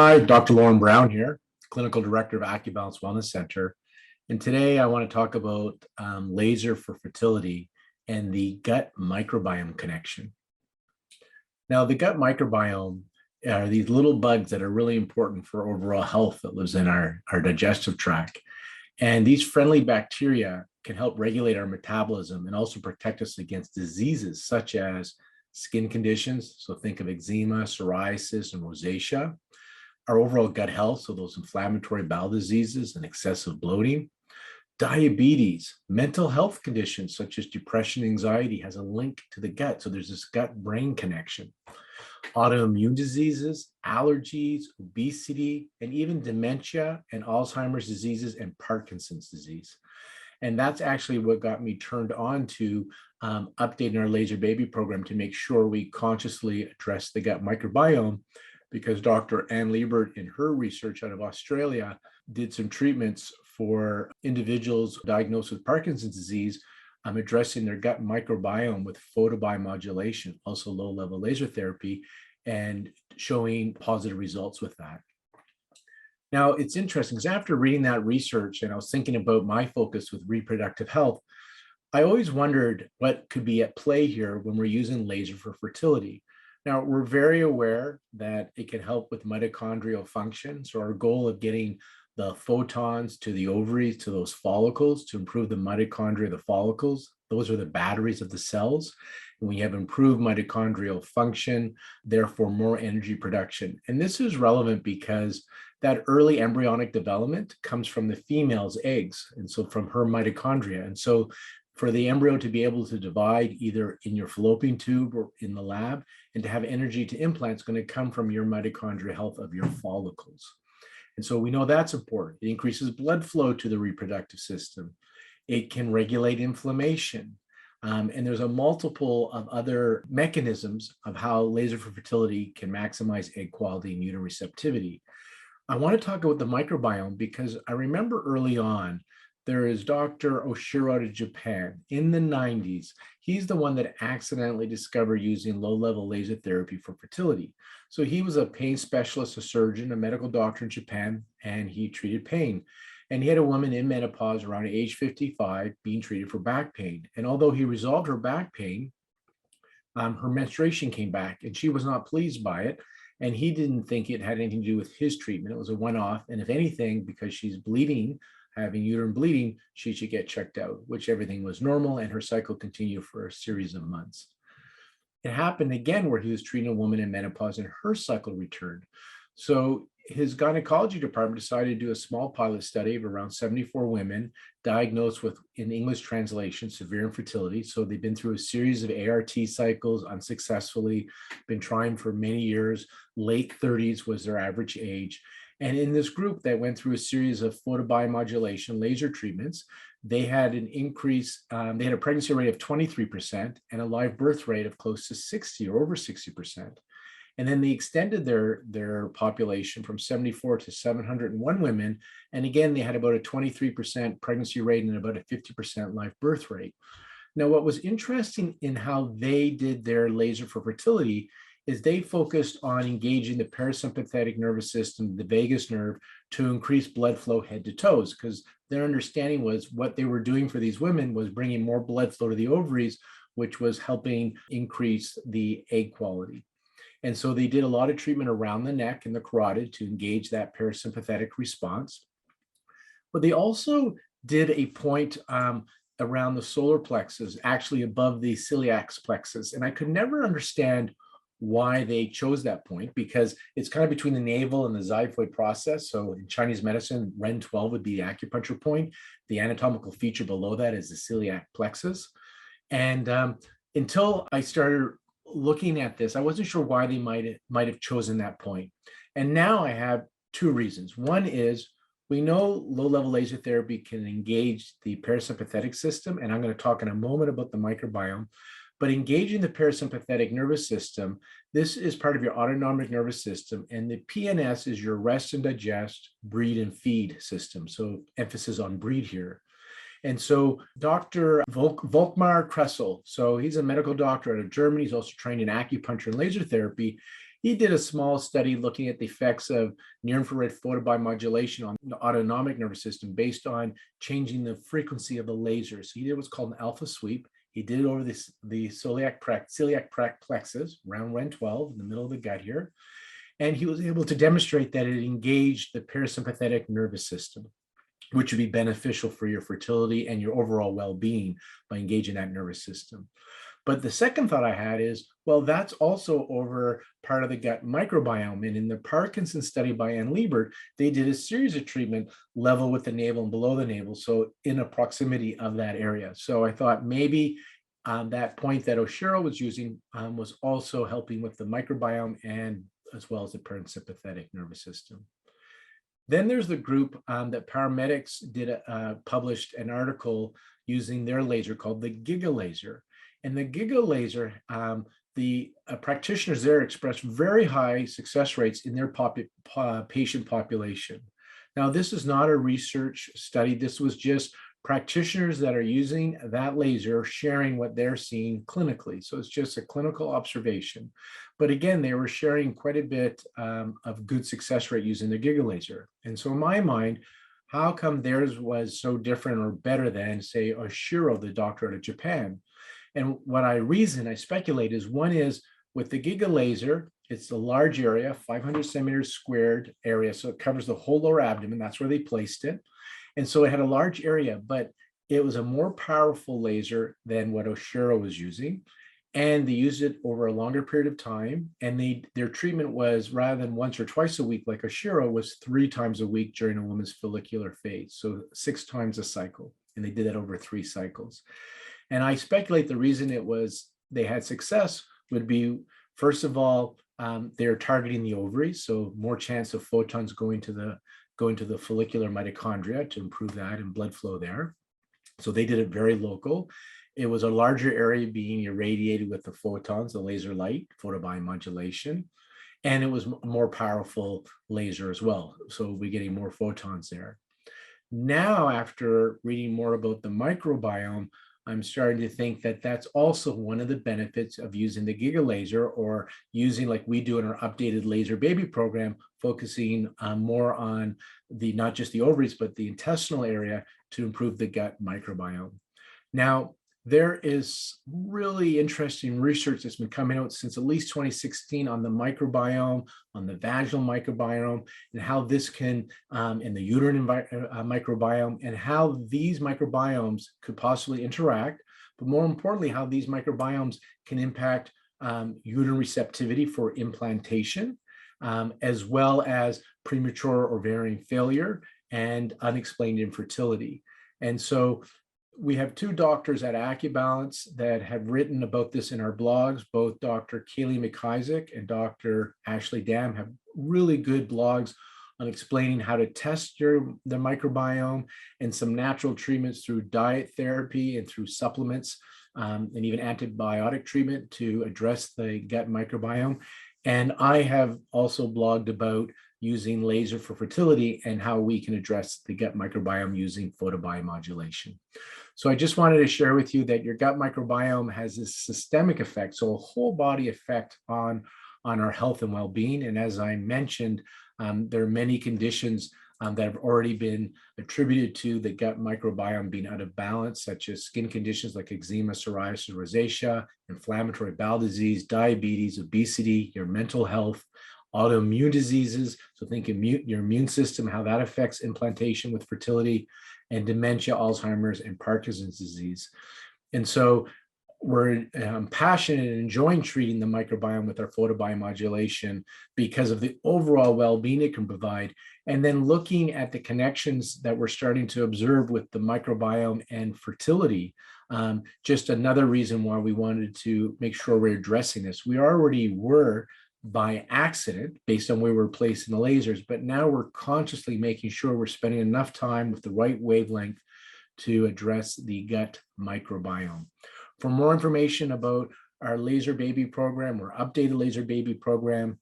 Hi, Dr. Lorne Brown here, Clinical Director of AccuBalance Wellness Center. And today I want to talk about laser for fertility and the gut microbiome connection. Now, the gut microbiome are these little bugs that are really important for overall health that lives in our digestive tract. And these friendly bacteria can help regulate our metabolism and also protect us against diseases such as skin conditions. So think of eczema, psoriasis, and rosacea. Our overall gut health, so those inflammatory bowel diseases and excessive bloating. Diabetes, mental health conditions such as depression, anxiety has a link to the gut. So there's this gut-brain connection. Autoimmune diseases, allergies, obesity, and even dementia and Alzheimer's diseases and Parkinson's disease. And that's actually what got me turned on to updating our Laser Baby program to make sure we consciously address the gut microbiome, because Dr. Anne Liebert, in her research out of Australia, did some treatments for individuals diagnosed with Parkinson's disease, addressing their gut microbiome with photobiomodulation, also low-level laser therapy, and showing positive results with that. Now, it's interesting because after reading that research and I was thinking about my focus with reproductive health, I always wondered what could be at play here when we're using laser for fertility. Now, we're very aware that it can help with mitochondrial function. So our goal of getting the photons to the ovaries, to those follicles, to improve the mitochondria of the follicles, those are the batteries of the cells. And we have improved mitochondrial function, therefore more energy production. And this is relevant because that early embryonic development comes from the female's eggs, and so from her mitochondria. And so for the embryo to be able to divide either in your fallopian tube or in the lab and to have energy to implant is going to come from your mitochondrial health of your follicles. And so we know that's important. It increases blood flow to the reproductive system. It can regulate inflammation. And there's a multiple of other mechanisms of how laser for fertility can maximize egg quality and uterine receptivity. I want to talk about the microbiome because I remember early on, there is Dr. Oshiro out of Japan in the 90s. He's the one that accidentally discovered using low-level laser therapy for fertility. So he was a pain specialist, a surgeon, a medical doctor in Japan, and he treated pain. And he had a woman in menopause around age 55 being treated for back pain. And although he resolved her back pain, her menstruation came back and she was not pleased by it. And he didn't think it had anything to do with his treatment. It was a one-off. And if anything, because she's bleeding, having uterine bleeding, she should get checked out, which everything was normal, and her cycle continued for a series of months. It happened again where he was treating a woman in menopause and her cycle returned. So his gynecology department decided to do a small pilot study of around 74 women diagnosed with, in English translation, severe infertility. So they've been through a series of ART cycles unsuccessfully, been trying for many years. Late 30s was their average age. And in this group that went through a series of photobiomodulation laser treatments, they had an increase, they had a pregnancy rate of 23% and a live birth rate of close to 60 or over 60%. And then they extended their population from 74 to 701 women. And again, they had about a 23% pregnancy rate and about a 50% live birth rate. Now, what was interesting in how they did their laser for fertility is they focused on engaging the parasympathetic nervous system, the vagus nerve, to increase blood flow head to toes, because their understanding was what they were doing for these women was bringing more blood flow to the ovaries, which was helping increase the egg quality. And so they did a lot of treatment around the neck and the carotid to engage that parasympathetic response. But they also did a point around the solar plexus, actually above the celiac plexus. And I could never understand why they chose that point, because it's kind of between the navel and the xiphoid process. So in Chinese medicine, Ren 12 would be the acupuncture point. The anatomical feature below that is the celiac plexus. And until I started looking at this, I wasn't sure why they might have chosen that point. And now I have two reasons. One is we know low-level laser therapy can engage the parasympathetic system, and I'm going to talk in a moment about the microbiome. But engaging the parasympathetic nervous system, this is part of your autonomic nervous system, and the PNS is your rest and digest, breed and feed system. So emphasis on breed here. And so Dr. Volkmar Kressel, so he's a medical doctor out of Germany. He's also trained in acupuncture and laser therapy. He did a small study looking at the effects of near-infrared photobiomodulation on the autonomic nervous system based on changing the frequency of the laser. So he did what's called an alpha sweep. He did it over the celiac plexus, around REN12, in the middle of the gut here. And he was able to demonstrate that it engaged the parasympathetic nervous system, which would be beneficial for your fertility and your overall well-being by engaging that nervous system. But the second thought I had is, well, that's also over part of the gut microbiome. And in the Parkinson study by Ann Liebert, they did a series of treatment level with the navel and below the navel, so in a proximity of that area. So I thought maybe that point that Oshiro was using was also helping with the microbiome and as well as the parasympathetic nervous system. Then there's the group that paramedics published an article using their laser called the Giga laser. And the Giga laser, the practitioners there expressed very high success rates in their patient population. Now, this is not a research study. This was just practitioners that are using that laser sharing what they're seeing clinically. So it's just a clinical observation. But again, they were sharing quite a bit of good success rate using the Giga laser. And so in my mind, how come theirs was so different or better than, say, Oshiro, the doctor out of Japan? And what I speculate is, one is with the Giga laser, it's a large area, 500 centimeters squared area. So it covers the whole lower abdomen. That's where they placed it. And so it had a large area, but it was a more powerful laser than what Oshiro was using. And they used it over a longer period of time. And their treatment was, rather than once or twice a week like Oshiro, was 3 times a week during a woman's follicular phase. So 6 times a cycle. And they did that over 3 cycles. And I speculate the reason they had success would be, first of all, they're targeting the ovaries, so more chance of photons going to the follicular mitochondria to improve that and blood flow there. So they did it very local. It was a larger area being irradiated with the photons, the laser light, photobiomodulation, and it was a more powerful laser as well. So we're getting more photons there. Now, after reading more about the microbiome, I'm starting to think that that's also one of the benefits of using the Giga laser, or using, like we do in our updated laser baby program, focusing more on not just the ovaries, but the intestinal area to improve the gut microbiome. Now, there is really interesting research that's been coming out since at least 2016 on the microbiome, on the vaginal microbiome, and how this can, in the uterine microbiome, and how these microbiomes could possibly interact, but more importantly, how these microbiomes can impact uterine receptivity for implantation, as well as premature ovarian failure and unexplained infertility. And so we have 2 doctors at AccuBalance that have written about this in our blogs. Both Dr. Kaylee McIsaac and Dr. Ashley Dam have really good blogs on explaining how to test the microbiome and some natural treatments through diet therapy and through supplements, and even antibiotic treatment to address the gut microbiome. And I have also blogged about using laser for fertility and how we can address the gut microbiome using photobiomodulation. So I just wanted to share with you that your gut microbiome has this systemic effect, so a whole body effect on our health and well-being. And as I mentioned, there are many conditions that have already been attributed to the gut microbiome being out of balance, such as skin conditions like eczema, psoriasis, rosacea, inflammatory bowel disease, diabetes, obesity, your mental health, autoimmune diseases. So think your immune system, how that affects implantation with fertility, and dementia, Alzheimer's, and Parkinson's disease. And so we're passionate and enjoying treating the microbiome with our photobiomodulation because of the overall well-being it can provide. And then looking at the connections that we're starting to observe with the microbiome and fertility, just another reason why we wanted to make sure we're addressing this. We already were by accident based on where we're placing the lasers, but now we're consciously making sure we're spending enough time with the right wavelength to address the gut microbiome. For more information about our laser baby program, or updated laser baby program,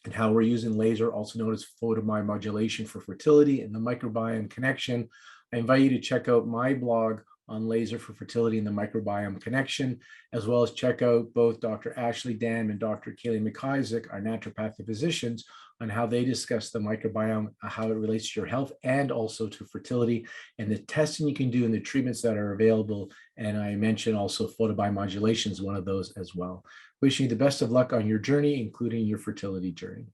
and how we're using laser, also known as photobiomodulation, for fertility and the microbiome connection, I invite you to check out my blog on laser for fertility and the microbiome connection, as well as check out both Dr. Ashley Dam and Dr. Kaylee McIsaac, our naturopathic physicians, on how they discuss the microbiome, how it relates to your health and also to fertility, and the testing you can do and the treatments that are available. And I mentioned also photobiomodulation is one of those as well. Wishing you the best of luck on your journey, including your fertility journey.